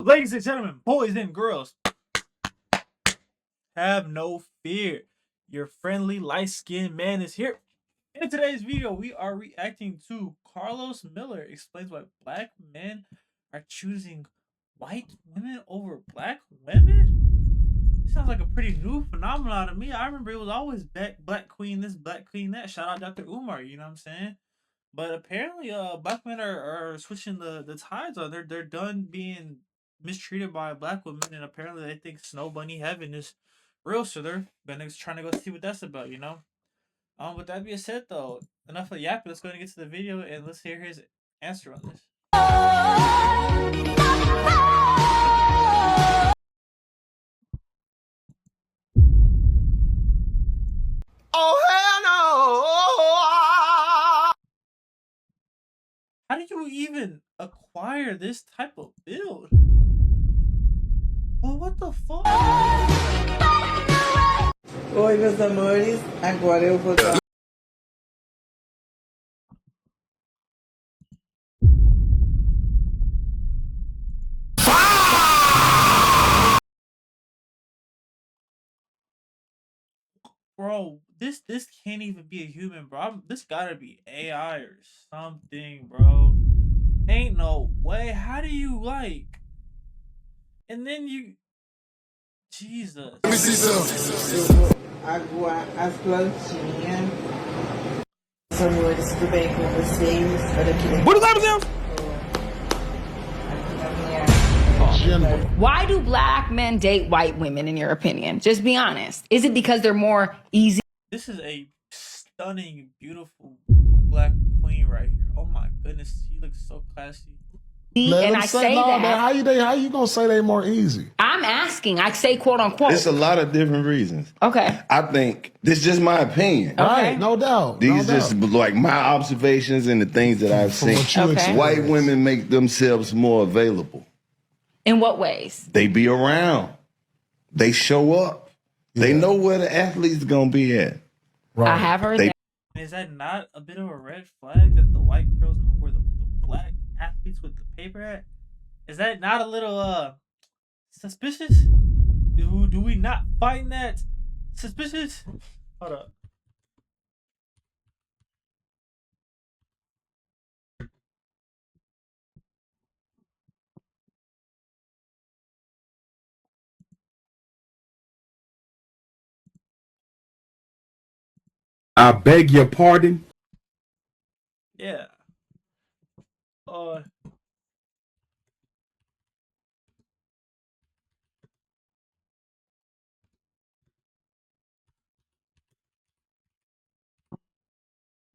Ladies and gentlemen, boys and girls, have no fear. Your friendly light-skinned man is here. In today's video, we are reacting to Karlos Miller explains why black men are choosing white women over black women. Sounds like a pretty new phenomenon to me. I remember it was always black queen this, black queen that. Shout out Dr. Umar, you know what I'm saying? But apparently, black men are switching the tides on. They're done being mistreated by black women, and apparently they think Snow Bunny Heaven is real. So they're gonna trying to go see what that's about. You know. With that being said, though, enough of yapping. Let's go and get to the video, and let's hear his answer on this. Oh hell no! How did you even acquire this type of build? Well, what the fuck? Oi, meus amores, agora eu vou dar. Bro, this can't even be a human, bro. This gotta be AI or something, bro. Ain't no way. How do you like? And then you, Jesus. Let me see some. Eu vou aguar as plantinhas. Meus amores, tudo bem com vocês? Olha aqui. What is happening? Why do black men date white women, in your opinion? Just be honest. Is it because they're more easy? This is a stunning, beautiful black queen right here. Oh my goodness, she looks so classy. And I say that. How you gonna say they more easy? I'm asking. I say quote unquote. It's a lot of different reasons. Okay. I think this is just my opinion. Okay. Right, no doubt. These just like my observations and the things that I've seen. Okay. White women make themselves more available. In what ways? They be around. They show up. Yeah. They know where the athlete's gonna be at. Right. I have heard They- that. Is that not a bit of a red flag that the white girls know where the black athletes with the paper at? Is that not a little suspicious? Do we not find that suspicious? Hold up. I beg your pardon? Yeah.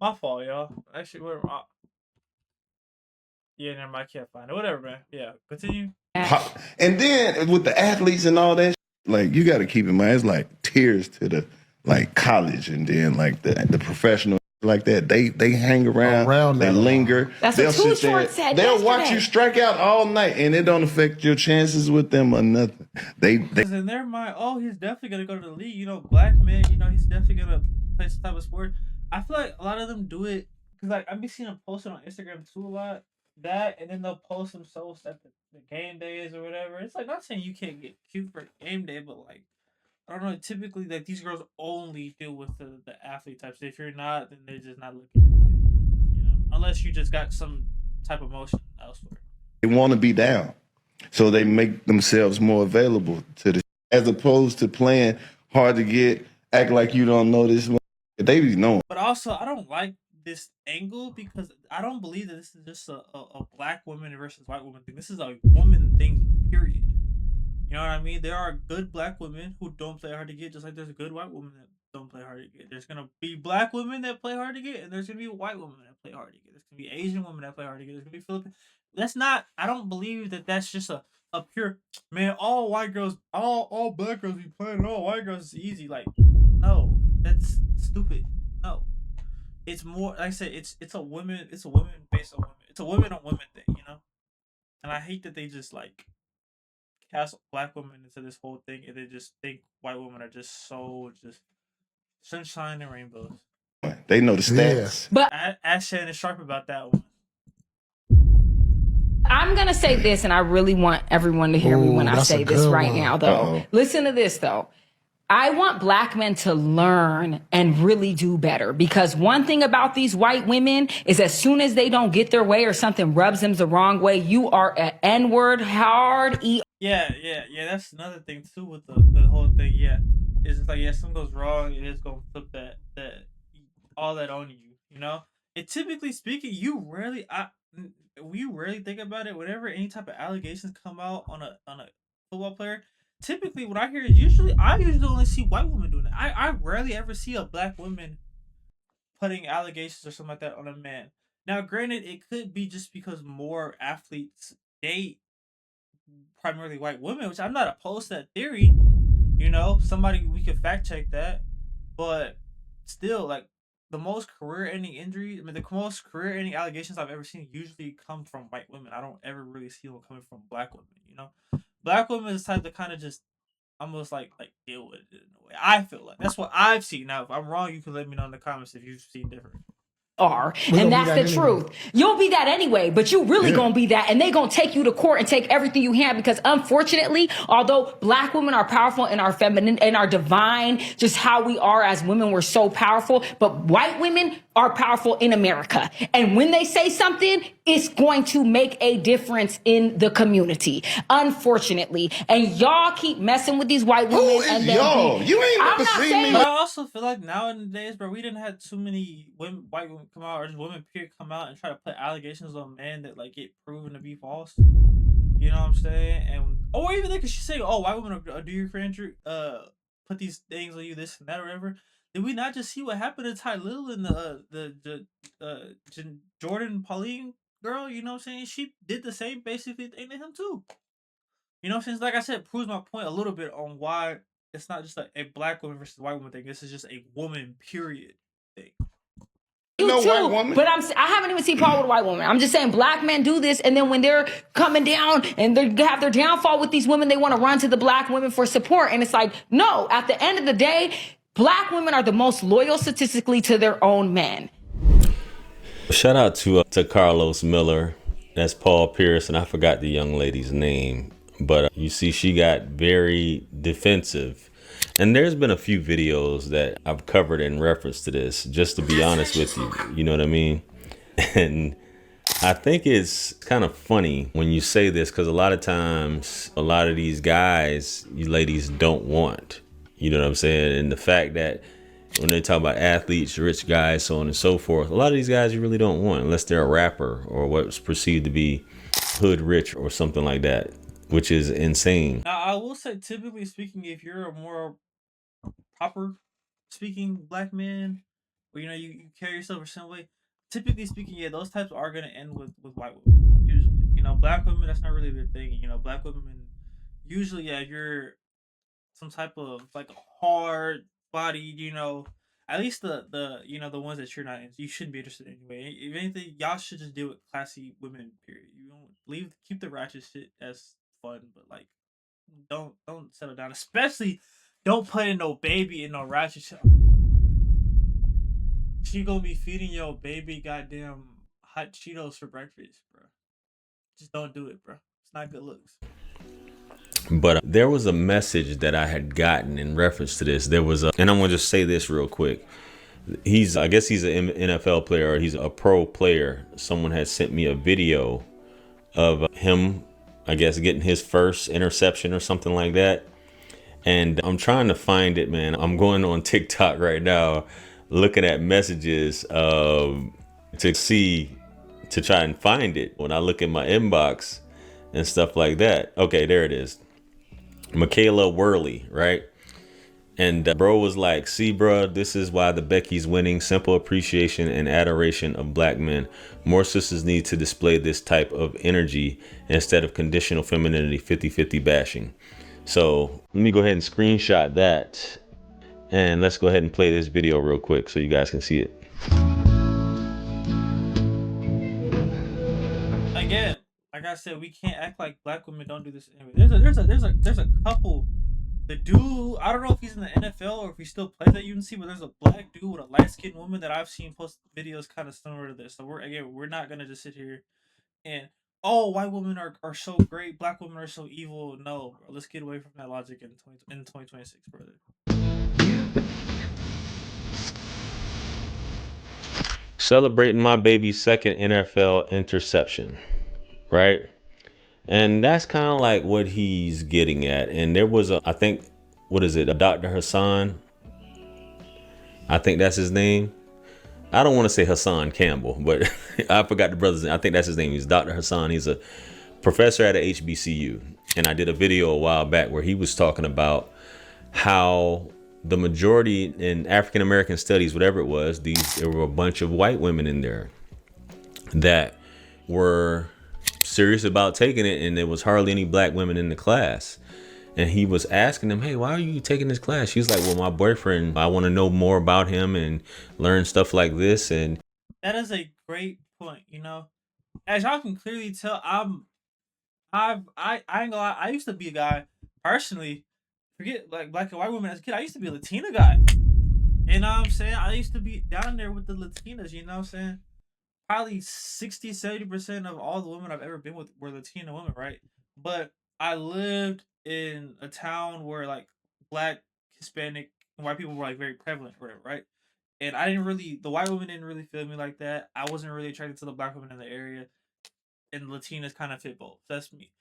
My fault, y'all. Actually, whatever. Yeah, never mind. I can't find it. Whatever, man. Yeah, continue. And then with the athletes and all that, like you got to keep in mind, it's like tears to the like college, and then like the professional like that. They hang around they linger. That's what Too Short said They'll yesterday. watch you strike out all night, and it don't affect your chances with them or nothing. They Because in their mind, oh, he's definitely gonna go to the league. You know, black man. You know, he's definitely gonna play some type of sport. I feel like a lot of them do it because like I've been seeing them posting on Instagram too a lot. That and then they'll post themselves at the game days or whatever. It's like not saying you can't get cute for game day, but like I don't know. Typically, like these girls only deal with the athlete types. If you're not, then they're just not looking your way. You know, unless you just got some type of motion elsewhere. They want to be down, so they make themselves more available to the as opposed to playing hard to get, act like you don't know this. They be knowing. But also, I don't like this angle because I don't believe that this is just a black woman versus white woman thing. This is a woman thing, period. You know what I mean? There are good black women who don't play hard to get, just like there's good white women that don't play hard to get. There's gonna be black women that play hard to get, and there's gonna be white women that play hard to get. There's gonna be Asian women that play hard to get. There's gonna be Filipino. That's not. I don't believe that that's just a pure man. All white girls, all black girls be playing. All white girls is easy. Like, no, that's stupid. No. It's more like I said, it's a women based on women. It's a women on women thing, you know? And I hate that they just like cast black women into this whole thing and they just think white women are just so just sunshine and rainbows. They know the stats. But Ask Shannon Sharp about that one. I'm going to say this, and I really want everyone to hear me when I say this right now, though. Listen to this, though. I want black men to learn and really do better, because one thing about these white women is as soon as they don't get their way or something rubs them the wrong way, you are an N-word hard Yeah. That's another thing too with the whole thing. Yeah, it's just like, yeah, something goes wrong, it is gonna flip that all that on you. You know, and typically speaking, we rarely think about it. Whenever any type of allegations come out on a football player, typically what I hear is I usually only see white women doing it. I rarely ever see a black woman putting allegations or something like that on a man. Now, granted, it could be just because more athletes date primarily white women, which I'm not opposed to that theory. You know, somebody we could fact check that, but still, like, the most career-ending injury, I mean, the most career-ending allegations I've ever seen usually come from white women. I don't ever really see them coming from black women. You know, black women is the type to kind of just almost like deal with it in a way. I feel like that's what I've seen. Now, if I'm wrong, you can let me know in the comments if you've seen different. are, and that's the truth. You'll be that anyway, but you really gonna be that, and they gonna take you to court and take everything you have, because unfortunately, although black women are powerful and are feminine and are divine, just how we are as women, we're so powerful, but white women are powerful in America. And when they say something, it's going to make a difference in the community, unfortunately. And y'all keep messing with these white women. Who is and y'all? You ain't I'm never not seen saying me. But I also feel like nowadays, bro, we didn't have too many white women come out, or just women period come out and try to put allegations on men that like get proven to be false. You know what I'm saying? And or even they could say, "Oh, white women are do your friend put these things on you, this and that, or whatever." Did we not just see what happened to Ty Little and Jordan Pauline girl? You know what I'm saying? She did the same basically thing to him too. You know what I'm saying? Like I said, proves my point a little bit on why it's not just a black woman versus white woman thing. This is just a woman period thing. You No too, white woman. but I haven't even seen Paul with a white woman. I'm just saying black men do this, and then when they're coming down and they have their downfall with these women, they want to run to the black women for support. And it's like, no, at the end of the day, black women are the most loyal statistically to their own men. Shout out to Karlos Miller. That's Paul Pierce, and I forgot the young lady's name. But you see, she got very defensive. And there's been a few videos that I've covered in reference to this, just to be honest with you. You know what I mean? And I think it's kind of funny when you say this, because a lot of times, a lot of these guys, you ladies don't want. You know what I'm saying? And the fact that when they talk about athletes, rich guys, so on and so forth, a lot of these guys you really don't want unless they're a rapper or what's perceived to be hood rich or something like that, which is insane. Now, I will say, typically speaking, if you're a more proper speaking black man, or you carry yourself a certain way, typically speaking, yeah, those types are gonna end with white women usually. You know, black women, that's not really their thing. You know, black women usually, yeah, if you're some type of like hard body, at least the ones that you're not into, you shouldn't be interested anyway. If anything, y'all should just deal with classy women. Period. You don't keep the ratchet shit as fun, but like don't settle down. Especially don't put in no baby in no ratchet shit. She gonna be feeding your baby goddamn hot Cheetos for breakfast, bro. Just don't do it, bro. It's not good looks. But there was a message that I had gotten in reference to this. And I'm gonna just say this real quick. I guess he's an NFL player, or he's a pro player. Someone had sent me a video of him, I guess, getting his first interception or something like that. And I'm trying to find it, man. I'm going on TikTok right now, looking at messages to try and find it. When I look in my inbox and stuff like that. Okay, there it is. Michaela Worley, right? And bro was like, see, bro, this is why the Becky's winning. Simple appreciation and adoration of black men. More sisters need to display this type of energy instead of conditional femininity 50-50 bashing. So let me go ahead and screenshot that. And let's go ahead and play this video real quick so you guys can see it. Again, like I said, we can't act like black women don't do this anyway. There's a couple. The dude, I don't know if he's in the NFL or if he still plays at UNC, but there's a black dude with a light-skinned woman that I've seen post videos kind of similar to this. So we're not gonna just sit here and oh, white women are so great, black women are so evil. No, bro, let's get away from that logic in 2026, brother. Celebrating my baby's second NFL interception, right? And that's kind of like what he's getting at. And there was I think, what is it, a Dr. Hassan? I think that's his name. I don't want to say Hassan Campbell, but I forgot the brother's name. I think that's his name. He's Dr. Hassan. He's a professor at a HBCU. And I did a video a while back where he was talking about how the majority in African American studies, whatever it was, there were a bunch of white women in there that were serious about taking it, and there was hardly any black women in the class. And he was asking them, hey, why are you taking this class? She's like, well, my boyfriend, I want to know more about him and learn stuff like this. And that is a great point. As y'all can clearly tell, I ain't gonna lie, I used to be a guy personally. Forget like black and white women as a kid. I used to be a Latina guy. You know what I'm saying? I used to be down there with the Latinas. You know what I'm saying? Probably 60-70% of all the women I've ever been with were Latina women, right? But I lived in a town where like black, Hispanic, and white people were like very prevalent, right? And the white women didn't really feel me like that. I wasn't really attracted to the black women in the area, and Latinas kind of fit both. That's me.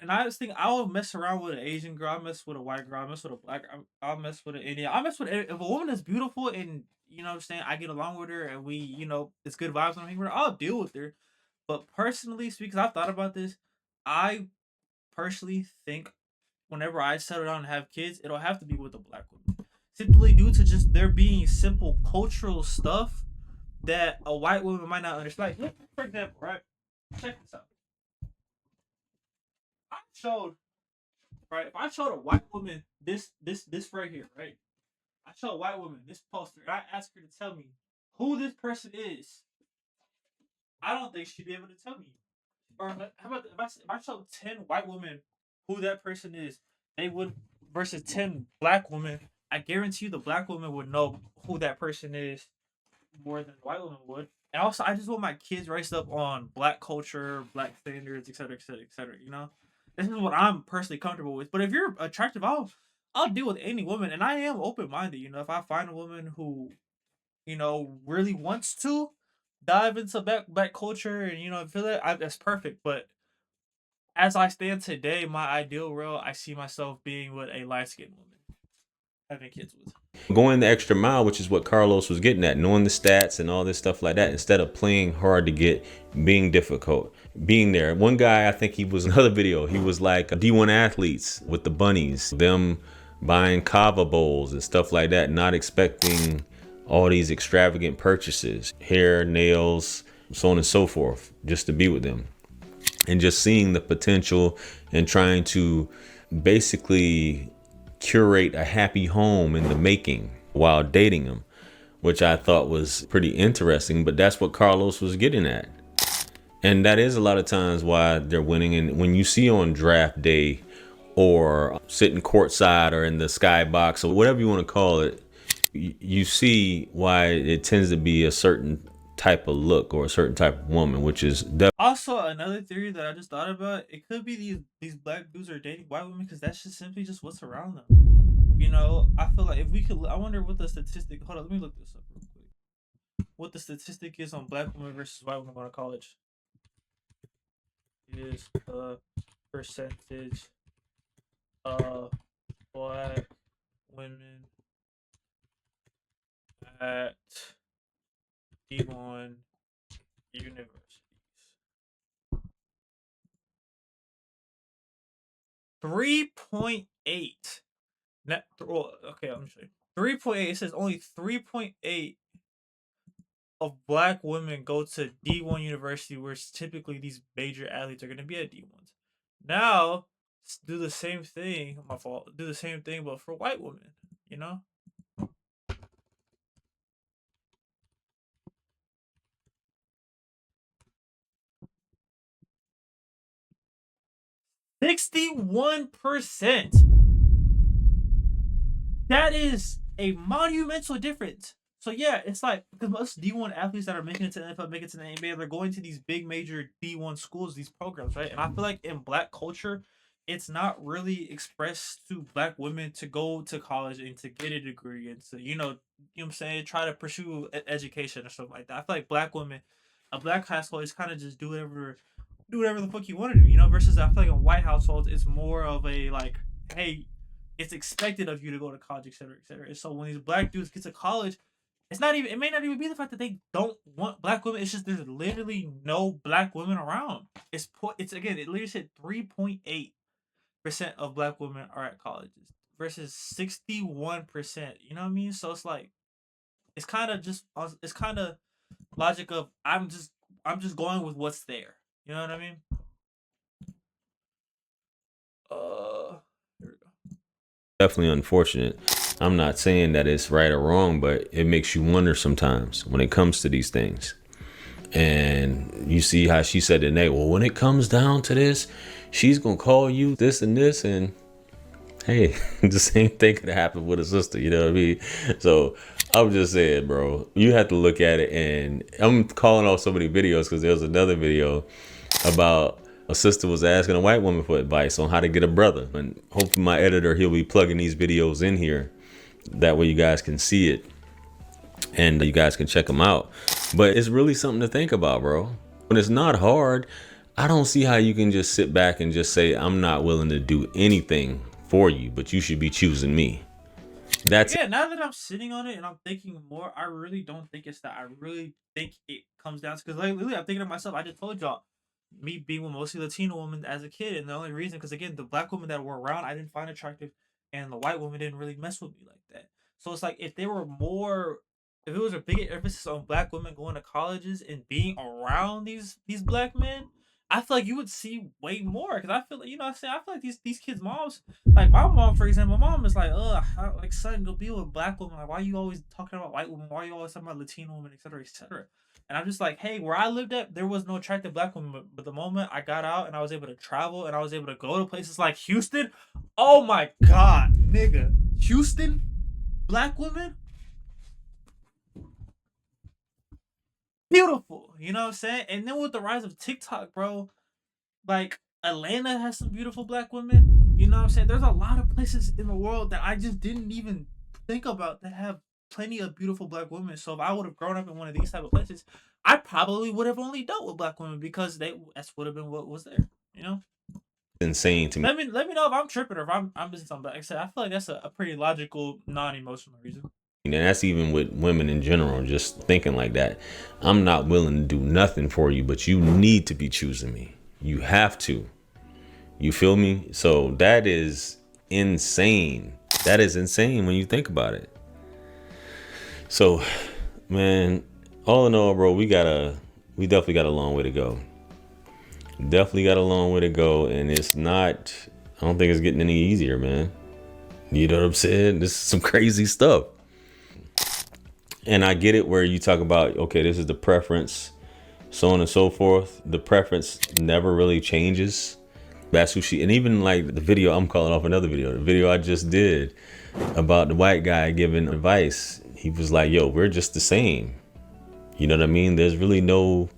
And I just think I would mess around with an Asian girl. I mess with a white girl. I mess with a black. I'll mess with an Indian. I mess with if a woman is beautiful and what I'm saying, I get along with her and we it's good vibes. I'm hanging with her. I'll deal with her. But personally speaking, 'cause I've thought about this, I personally think whenever I settle down and have kids, it'll have to be with a black woman, simply due to just there being simple cultural stuff that a white woman might not understand. Like, for example, right? Check this out. I showed right. If I showed a white woman this right here, right? I show a white woman this poster, and I ask her to tell me who this person is. I don't think she'd be able to tell me. Or how about if I show 10 white women who that person is, they would versus 10 black women. I guarantee you the black woman would know who that person is more than the white woman would. And also, I just want my kids raised up on black culture, black standards, etc., etc., etc. This is what I'm personally comfortable with. But if you're attractive, I'll deal with any woman, and I am open minded. If I find a woman who really wants to dive into black culture and feel that, that's perfect. But as I stand today, my ideal role, I see myself being with a light skinned woman, having kids with. going the extra mile, which is what Karlos was getting at, knowing the stats and all this stuff like that, instead of playing hard to get, being difficult, being there. One guy, I think he was another video, he was like D1 athletes with the bunnies, them buying kava bowls and stuff like that, not expecting all these extravagant purchases, hair, nails, so on and so forth, just to be with them. And just seeing the potential and trying to basically curate a happy home in the making while dating them, which I thought was pretty interesting. But that's what Karlos was getting at. And that is a lot of times why they're winning. And when you see on draft day or sitting courtside or in the skybox or whatever you want to call it, you see why it tends to be a certain type of look or a certain type of woman, which is also another theory that I just thought about. It could be these black dudes are dating white women because that's just simply just what's around them. I feel like if we could, I wonder what the statistic. Hold on, let me look this up real quick. What the statistic is on black women versus white women going to college is the percentage of black women at D1 universities. 3.8. Okay, let me show you. 3.8. It says only 3.8 of black women go to D1 university, where typically these major athletes are going to be at D1s. Now, do the same thing. My fault. Do the same thing, but for white women. 61%. That is a monumental difference. So yeah, it's like because most D1 athletes that are making it to the NFL, making it to the NBA, they're going to these big major D1 schools, these programs, right? And I feel like in black culture, it's not really expressed to black women to go to college and to get a degree and to, you know what I'm saying, try to pursue education or something like that. I feel like black women, a black household is kind of just do whatever the fuck you want to do, versus I feel like in white households, it's more of a like, hey, it's expected of you to go to college, etc., etc. And so when these black dudes get to college, it may not even be the fact that they don't want black women. It's just there's literally no black women around. It's again, it literally said 3.8% of black women are at colleges versus 61%. You know what I mean? So it's like it's kind of logic of I'm just going with what's there. You know what I mean? Here we go. Definitely unfortunate. I'm not saying that it's right or wrong, but it makes you wonder sometimes when it comes to these things. And you see how she said today, well, when it comes down to this, she's gonna call you this and this, and hey, the same thing could happen with a sister, you know what I mean? So I'm just saying, bro, you have to look at it. And I'm calling off so many videos because there was another video about a sister was asking a white woman for advice on how to get a brother. And hopefully my editor, he'll be plugging these videos in here. That way you guys can see it and you guys can check them out. But it's really something to think about, bro. When it's not hard, I don't see how you can just sit back and just say, I'm not willing to do anything for you, but you should be choosing me. That's Yeah, now that I'm sitting on it and I'm thinking more, I really don't think it's that. I really think it comes down to because like literally I'm thinking to myself, I just told y'all, me being with mostly Latino women as a kid, and the only reason because again the black women that were around I didn't find attractive, and the white women didn't really mess with me like that. So it's like if it was a bigger emphasis on black women going to colleges and being around these black men, I feel like you would see way more because I feel like what I'm saying, I feel like these kids' moms, like my mom, for example, my mom is like, like son, go be with black women. Like, why are you always talking about white women? Why are you always talking about Latino women, etc., etc.? And I'm just like, hey, where I lived at, there was no attractive black women. But the moment I got out and I was able to travel and I was able to go to places like Houston, oh my god, nigga, Houston, black women, beautiful. You know what I'm saying? And then with the rise of TikTok, bro, like Atlanta has some beautiful black women. You know what I'm saying? There's a lot of places in the world that I just didn't even think about that have plenty of beautiful black women. So if I would have grown up in one of these type of places, I probably would have only dealt with black women because that's would have been what was there. You know? insane to me. Let me know if I'm tripping or if I'm missing something. Like I said, I feel like that's a pretty logical, non-emotional reason. And that's even with women in general, just thinking like that. I'm not willing to do nothing for you, but you need to be choosing me. You have to. You feel me? So that is insane. That is insane when you think about it. So, man, all in all, bro, we definitely got a long way to go. Definitely got a long way to go, and I don't think it's getting any easier, man. You know what I'm saying? This is some crazy stuff. And I get it where you talk about, okay, this is the preference, so on and so forth. The preference never really changes. That's who and even like the video, I'm calling off another video. The video I just did about the white guy giving advice. He was like, yo, we're just the same. You know what I mean? There's really no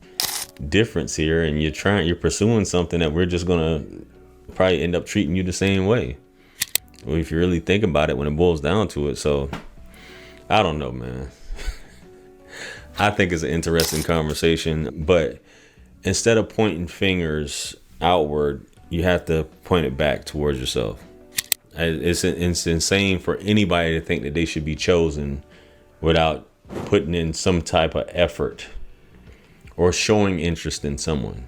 difference here. And you're pursuing something that we're just going to probably end up treating you the same way. Well, if you really think about it when it boils down to it. So I don't know, man. I think it's an interesting conversation, but instead of pointing fingers outward, you have to point it back towards yourself. It's insane for anybody to think that they should be chosen without putting in some type of effort or showing interest in someone.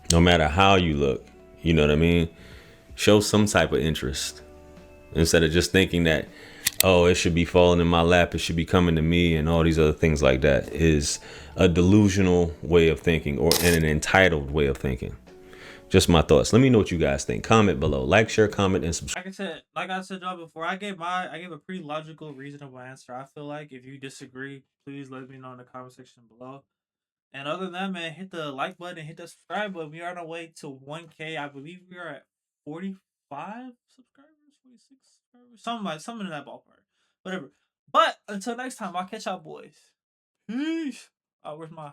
No matter how you look, you know what I mean? Show some type of interest instead of just thinking that, oh, it should be falling in my lap, it should be coming to me, and all these other things like that is a delusional way of thinking and an entitled way of thinking. Just my thoughts. Let me know what you guys think. Comment below. Like, share, comment, and subscribe. Like I said y'all before, I gave a pretty logical, reasonable answer. I feel like if you disagree, please let me know in the comment section below. And other than that, man, hit the like button and hit the subscribe button. We are on our way to 1K. I believe we are at 45 subscribers, 46 subscribers, something in that ballpark. Whatever. But until next time, I'll catch y'all boys. Peace. Oh, where's my